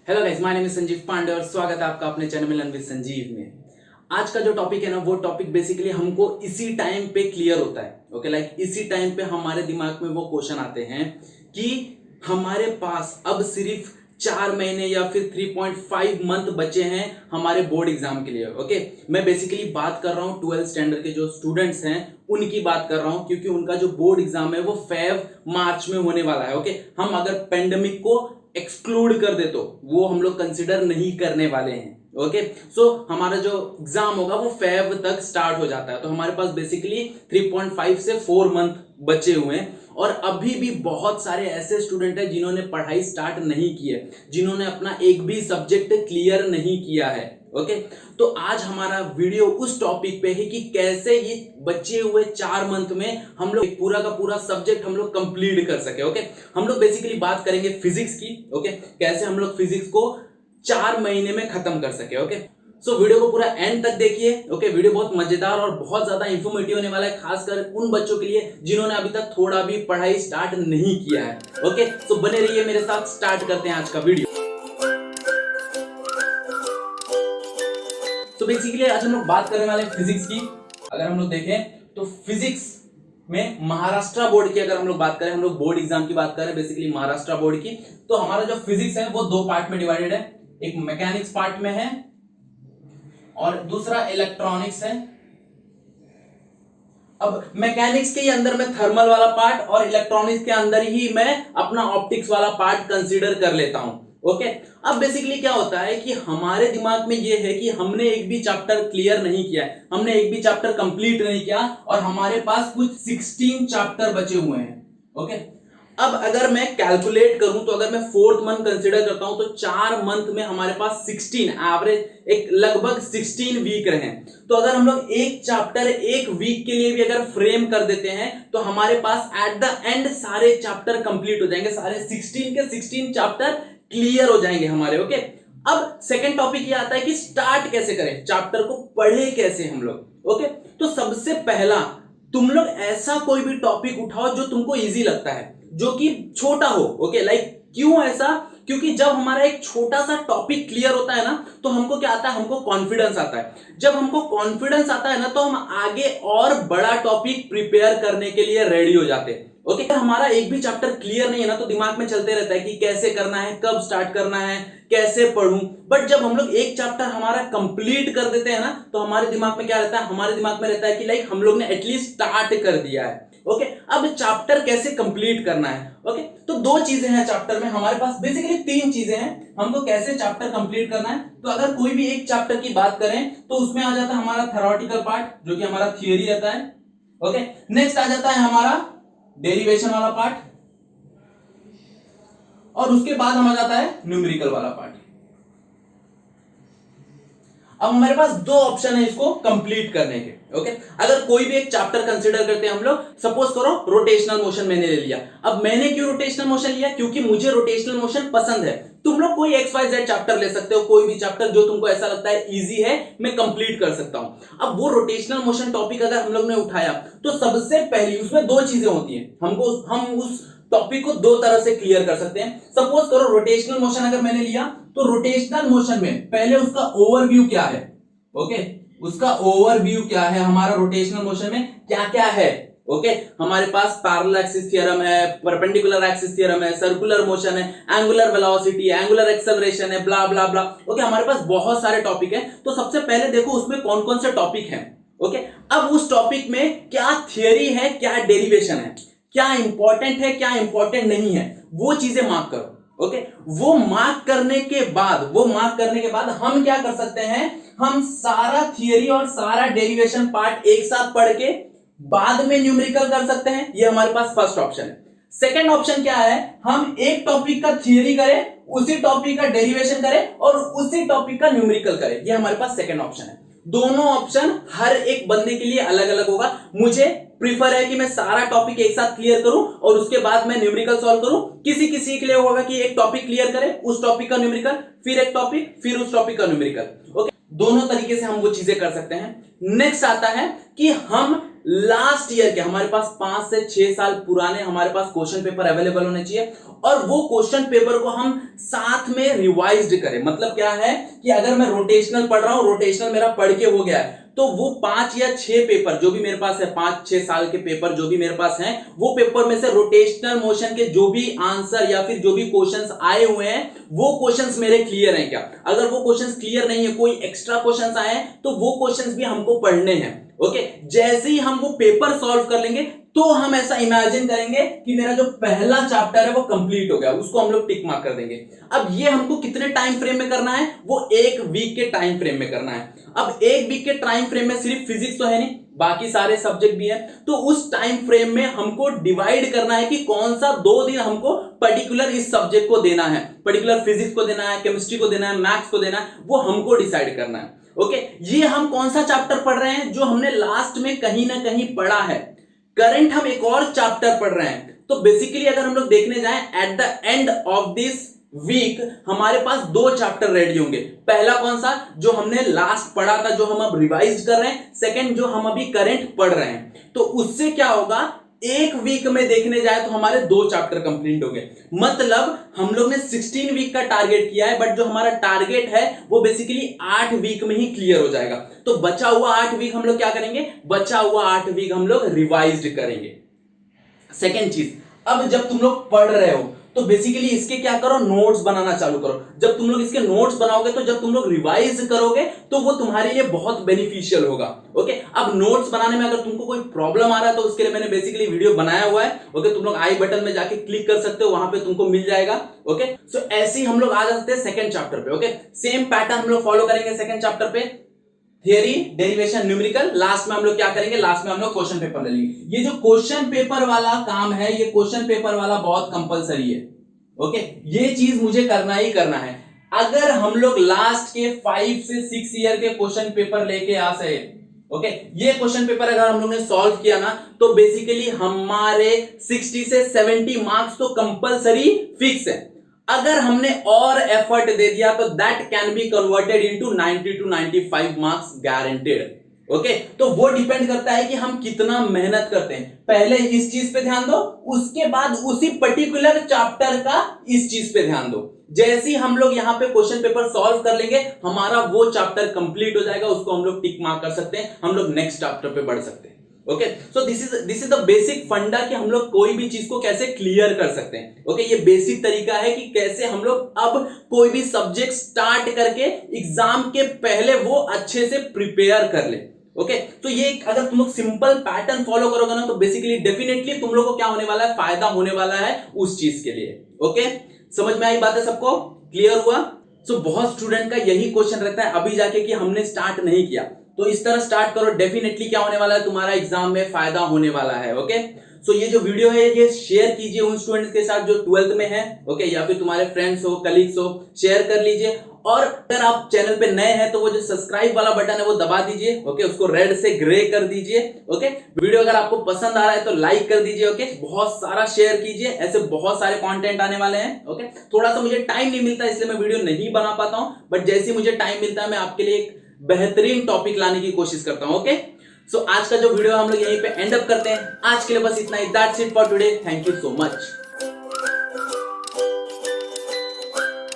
Hello guys, my name is Sanjeev Pandey और स्वागत है आपका अपने चैनल में लर्न विद संजीव में। आज का जो टॉपिक है ना, वो टॉपिक बेसिकली हमको इसी टाइम पे क्लियर होता है। ओके, लाइक इसी टाइम पे हमारे दिमाग में वो क्वेश्चन आते हैं कि हमारे पास अब सिर्फ 4 महीने या फिर 3.5 मंथ बचे हैं हमारे बोर्ड एग्जाम के लिए। ओके, मैं बेसिकली बात कर रहा हूँ 12th स्टैंडर्ड के जो स्टूडेंट्स हैं उनकी बात कर रहा हूँ, क्योंकि उनका जो बोर्ड एग्जाम है वो मार्च में होने वाला है। ओके, हम अगर पेंडेमिक को एक्सक्लूड कर दे तो वो हम लोग कंसिडर नहीं करने वाले हैं। ओके, सो हमारा जो एग्जाम होगा वो फेब तक स्टार्ट हो जाता है, तो हमारे पास बेसिकली 3.5 से 4 मंथ बचे हुए हैं। और अभी भी बहुत सारे ऐसे स्टूडेंट हैं जिन्होंने पढ़ाई स्टार्ट नहीं की है, जिन्होंने अपना एक भी सब्जेक्ट क्लियर नहीं किया है। ओके, तो आज हमारा वीडियो उस टॉपिक पे है कि कैसे ये बचे हुए 4 मंथ में हम लोग पूरा का पूरा सब्जेक्ट हम लोग कंप्लीट कर सके। ओके, हम लोग बेसिकली बात करेंगे फिजिक्स की। ओके, कैसे हम लोग फिजिक्स को 4 महीने में खत्म कर सके। ओके, सो वीडियो को पूरा एंड तक देखिए। ओके, वीडियो बहुत मजेदार और बहुत ज्यादा इंफॉर्मेटिव होने वाला है, खासकर उन बच्चों के लिए जिन्होंने अभी तक थोड़ा भी पढ़ाई स्टार्ट नहीं किया है। ओके, सो बने रहिए मेरे साथ, स्टार्ट करते हैं आज का वीडियो। तो बेसिकली आज हम लोग बात करने वाले हैं फिजिक्स की। अगर हम लोग देखें तो फिजिक्स में महाराष्ट्र बोर्ड की अगर हम लोग बात करें, हम लोग बोर्ड एग्जाम की बात करें बेसिकली महाराष्ट्र बोर्ड की, तो हमारा जो फिजिक्स है वो 2 पार्ट में डिवाइडेड है। एक मैकेनिक्स पार्ट में है और दूसरा इलेक्ट्रॉनिक्स है। अब मैकेनिक्स के अंदर में थर्मल वाला पार्ट और इलेक्ट्रॉनिक्स के अंदर ही मैं अपना ऑप्टिक्स वाला पार्ट कंसीडर कर लेता हूं। ओके, अब बेसिकली क्या होता है कि हमारे दिमाग में ये है कि हमने एक भी चैप्टर क्लियर नहीं किया है, हमने एक भी चैप्टर कंप्लीट नहीं किया और हमारे पास कुछ 16 चैप्टर बचे हुए हैं। ओके, अब अगर मैं कैलकुलेट करूं तो अगर मैं 4th मंथ कंसीडर करता हूं तो 4 मंथ में हमारे पास 16 एवरेज एक लगभग 16 वीक रहे। तो अगर हम लोग एक चैप्टर एक वीक के लिए भी अगर फ्रेम कर देते हैं तो हमारे पास एट द एंड सारे चैप्टर कंप्लीट हो जाएंगे, सारे 16 के 16 चैप्टर क्लियर हो जाएंगे हमारे। ओके, अब सेकंड टॉपिक ये आता है कि स्टार्ट कैसे करें, चैप्टर को पढ़े कैसे हम लोग। ओके, तो सबसे पहला तुम लोग ऐसा कोई भी टॉपिक उठाओ जो तुमको इजी लगता है, जो कि छोटा हो। ओके, लाइक क्यों ऐसा? क्योंकि जब हमारा एक छोटा सा टॉपिक क्लियर होता है ना तो हमको क्या आता है, हमको कॉन्फिडेंस आता है। जब हमको कॉन्फिडेंस आता है ना तो हम आगे और बड़ा टॉपिक प्रिपेयर करने के लिए रेडी हो जाते हैं। ओके, हमारा एक भी चैप्टर क्लियर नहीं है ना तो दिमाग में चलते रहता है कि कैसे करना है, कब स्टार्ट करना है, कैसे पढ़ूं। बट जब हम लोग एक चैप्टर हमारा कंप्लीट कर देते हैं ना तो हमारे दिमाग में क्या रहता है, हमारे दिमाग में रहता है कि लाइक हम लोग ने एटलीस्ट स्टार्ट कर दिया है। ओके, अब चैप्टर कैसे कंप्लीट करना है। ओके, तो 2 चीजें हैं चैप्टर में, हमारे पास बेसिकली 3 चीजें हैं हमको कैसे चैप्टर कंप्लीट करना है। तो अगर कोई भी एक चैप्टर की बात करें तो उसमें आ जाता है हमारा थ्योरेटिकल पार्ट जो कि हमारा थियरी रहता है। ओके, नेक्स्ट आ जाता है हमारा डेरिवेशन वाला पार्ट और उसके बाद हम आ जाता है न्यूमेरिकल वाला पार्ट। अब हमारे पास 2 ऑप्शन है इसको कंप्लीट करने के। ओके, अगर कोई भी एक चैप्टर कंसीडर करते हैं हम लोग, सपोज करो रोटेशनल मोशन मैंने ले लिया। अब मैंने क्यों रोटेशनल मोशन लिया? क्योंकि मुझे रोटेशनल मोशन पसंद है। तुम लोग कोई XYZ चैप्टर ले सकते हो, कोई भी चैप्टर जो तुमको ऐसा लगता है इजी है, मैं कंप्लीट कर सकता हूं। अब वो रोटेशनल मोशन टॉपिक अगर हम लोग ने उठाया तो सबसे पहली उसमें 2 चीजें होती हैं, हम उस टॉपिक को 2 तरह से क्लियर कर सकते हैं। सपोज करो रोटेशनल मोशन अगर मैंने लिया तो रोटेशनल मोशन में पहले उसका ओवरव्यू क्या है। ओके, उसका ओवरव्यू क्या है, हमारा रोटेशनल मोशन में क्या क्या है। ओके, हमारे पास पैरेलल एक्सिस थ्योरम है, परपेंडिकुलर एक्सिस थ्योरम है, सर्कुलर मोशन है, एंगुलर वेलोसिटी, एंगुलर एक्सेलरेशन है, ब्ला ब्ला ब्ला। ओके, हमारे पास बहुत सारे टॉपिक हैं। तो सबसे पहले देखो उसमें कौन कौन से टॉपिक हैं। ओके, अब उस टॉपिक में क्या थियरी है, क्या डेरिवेशन है, क्या इंपॉर्टेंट है, क्या इंपॉर्टेंट नहीं है, वो चीजें मार्क करो। ओके, वो मार्क करने के बाद हम क्या कर सकते हैं, हम सारा थियरी और सारा डेरिवेशन पार्ट एक साथ पढ़ के बाद में न्यूमेरिकल कर सकते हैं। ये हमारे पास फर्स्ट ऑप्शन है। सेकंड ऑप्शन क्या है, हम एक टॉपिक का थियरी करें, उसी टॉपिक का डेरिवेशन करें और उसी टॉपिक का न्यूमेरिकल करें। ये हमारे पास सेकंड ऑप्शन है। दोनों ऑप्शन हर एक बंदे के लिए अलग अलग होगा। मुझे प्रीफर है कि मैं सारा टॉपिक एक साथ क्लियर करूं और उसके बाद मैं न्यूमेरिकल सॉल्व करूं। किसी किसी के लिए होगा कि एक टॉपिक क्लियर करे, उस टॉपिक का न्यूमेरिकल, फिर एक टॉपिक, फिर उस टॉपिक का न्यूमेरिकल। ओके, दोनों तरीके से हम वो चीजें कर सकते हैं। नेक्स्ट आता है कि हम लास्ट ईयर के हमारे पास 5 से 6 साल पुराने हमारे पास क्वेश्चन पेपर अवेलेबल होने चाहिए और वो क्वेश्चन पेपर को हम साथ में रिवाइज्ड करें। मतलब क्या है कि अगर मैं रोटेशनल पढ़ रहा हूं, रोटेशनल मेरा पढ़ के हो गया है, तो वो 5 या 6 पेपर जो भी मेरे पास है, 5-6 साल के पेपर जो भी मेरे पास हैं, वो पेपर में से रोटेशनल मोशन के जो भी आंसर या फिर जो भी क्वेश्चंस आए हुए हैं वो क्वेश्चंस मेरे क्लियर हैं क्या। अगर वो क्वेश्चंस क्लियर नहीं है, कोई एक्स्ट्रा क्वेश्चंस आए हैं, तो वो क्वेश्चंस भी हमको पढ़ने हैं। ओके, जैसे ही हम वो पेपर सॉल्व कर लेंगे तो हम ऐसा इमेजिन करेंगे कि मेरा जो पहला चैप्टर है वो कंप्लीट हो गया, उसको हम लोग टिक मार्क कर देंगे। अब ये हमको कितने टाइम फ्रेम में करना है, वो 1 वीक के टाइम फ्रेम में करना है। अब 1 वीक के टाइम फ्रेम में सिर्फ फिजिक्स तो है नहीं, बाकी सारे सब्जेक्ट भी है, तो उस टाइम फ्रेम में हमको डिवाइड करना है कि कौन सा 2 दिन हमको पर्टिकुलर इस सब्जेक्ट को देना है, पर्टिकुलर फिजिक्स को देना है, केमिस्ट्री को देना है, मैथ्स को देना है, वो हमको डिसाइड करना है। ओके, ये हम कौन सा चैप्टर पढ़ रहे हैं, जो हमने लास्ट में कहीं ना कहीं पढ़ा है। करंट हम एक और चैप्टर पढ़ रहे हैं, तो बेसिकली अगर हम लोग देखने जाएं, at the end of this week हमारे पास 2 चैप्टर रेडी होंगे। पहला कौन सा, जो हमने लास्ट पढ़ा था, जो हम अब रिवाइज कर रहे हैं। सेकंड, जो हम अभी करंट पढ़ रहे हैं। तो उससे क्या होगा, 1 वीक में देखने जाए तो हमारे 2 चैप्टर कंप्लीट होंगे। मतलब हम लोग ने 16 वीक का टारगेट किया है, बट जो हमारा टारगेट है वो बेसिकली 8 वीक में ही क्लियर हो जाएगा। तो बचा हुआ 8 वीक हम लोग क्या करेंगे, बचा हुआ 8 वीक हम लोग रिवाइज करेंगे। सेकेंड चीज, अब जब तुम लोग पढ़ रहे हो तो बेसिकली इसके क्या करो, नोट्स बनाना चालू करो। जब तुम लोग इसके नोट्स बनाओगे तो जब तुम लोग रिवाइज करोगे तो वो तुम्हारे लिए बहुत बेनिफिशियल होगा। ओके, अब नोट्स बनाने में अगर तुमको कोई प्रॉब्लम आ रहा है तो उसके लिए मैंने बेसिकली वीडियो बनाया हुआ है। ओके, तुम लोग आई बटन में जाके क्लिक कर सकते हो, वहां पे तुमको मिल जाएगा। ओके, सो ऐसे ही हम लोग आ जाते हैं सेकंड चैप्टर पे। ओके, सेम पैटर्न हम लोग फॉलो करेंगे सेकंड चैप्टर पे। थियरी, डेरिवेशन, न्यूमेरिकल, लास्ट में हम लोग क्या करेंगे, लास्ट में हम लोग क्वेश्चन पेपर ले लेंगे। ये जो क्वेश्चन पेपर वाला काम है, ये क्वेश्चन पेपर वाला बहुत कंपलसरी है। ओके, ये चीज मुझे करना ही करना है। अगर हम लोग लास्ट के 5 से 6 ईयर के क्वेश्चन पेपर लेके आ सके, ओके, ये क्वेश्चन पेपर अगर हम लोग ने सॉल्व किया ना, तो बेसिकली हमारे 60 से 70 मार्क्स तो कंपलसरी फिक्स है। अगर हमने और एफर्ट दे दिया तो that can be converted into 90 to 95 marks guaranteed. Okay, तो वो डिपेंड करता है कि हम कितना मेहनत करते हैं। पहले इस चीज पे ध्यान दो, उसके बाद उसी पर्टिकुलर चैप्टर का इस चीज पे ध्यान दो। जैसे ही हम लोग यहां पे क्वेश्चन पेपर सॉल्व कर लेंगे, हमारा वो चैप्टर कंप्लीट हो जाएगा, उसको हम लोग टिक मार्क कर सकते हैं, हम लोग नेक्स्ट चैप्टर पे बढ़ सकते हैं। Okay, so this is the basic फंडा कि हम लोग कोई भी चीज को कैसे क्लियर कर सकते हैं। ओके, ये बेसिक तरीका है कि कैसे हम लोग अब कोई भी सब्जेक्ट स्टार्ट करके एग्जाम के पहले वो अच्छे से प्रिपेयर कर ले। ओके, तो ये अगर तुम लोग सिंपल पैटर्न फॉलो करोगे ना, तो बेसिकली डेफिनेटली तुम लोग को क्या होने वाला है, फायदा होने वाला है उस चीज के लिए। ओके, समझ में आई बात है सबको, क्लियर हुआ। सो बहुत स्टूडेंट का यही क्वेश्चन रहता है अभी जाके कि हमने स्टार्ट नहीं किया, तो इस तरह स्टार्ट करो, डेफिनेटली क्या होने वाला है, तुम्हारा एग्जाम में फायदा होने वाला है। ओके, सो ये जो वीडियो है ये शेयर कीजिए उन स्टूडेंट्स के साथ जो 12th में है। ओके, या फिर तुम्हारे फ्रेंड्स हो, कलीग्स हो, शेयर कर लीजिए। और अगर आप चैनल पे नए हैं तो वो जो सब्सक्राइब वाला बटन है वो दबा दीजिए। ओके, उसको रेड से ग्रे कर दीजिए। ओके, वीडियो अगर आपको पसंद आ रहा है तो लाइक कर दीजिए। ओके, बहुत सारा शेयर कीजिए, ऐसे बहुत सारे कंटेंट आने वाले हैं। ओके, थोड़ा सा मुझे टाइम नहीं मिलता इसलिए मैं वीडियो नहीं बना पाता हूं, बट जैसे ही मुझे टाइम मिलता है मैं आपके लिए एक बेहतरीन टॉपिक लाने की कोशिश करता हूं। ओके, सो आज का जो वीडियो हम लोग यहीं पे एंड अप करते हैं। आज के लिए बस इतना ही, that's it for today, thank you so much.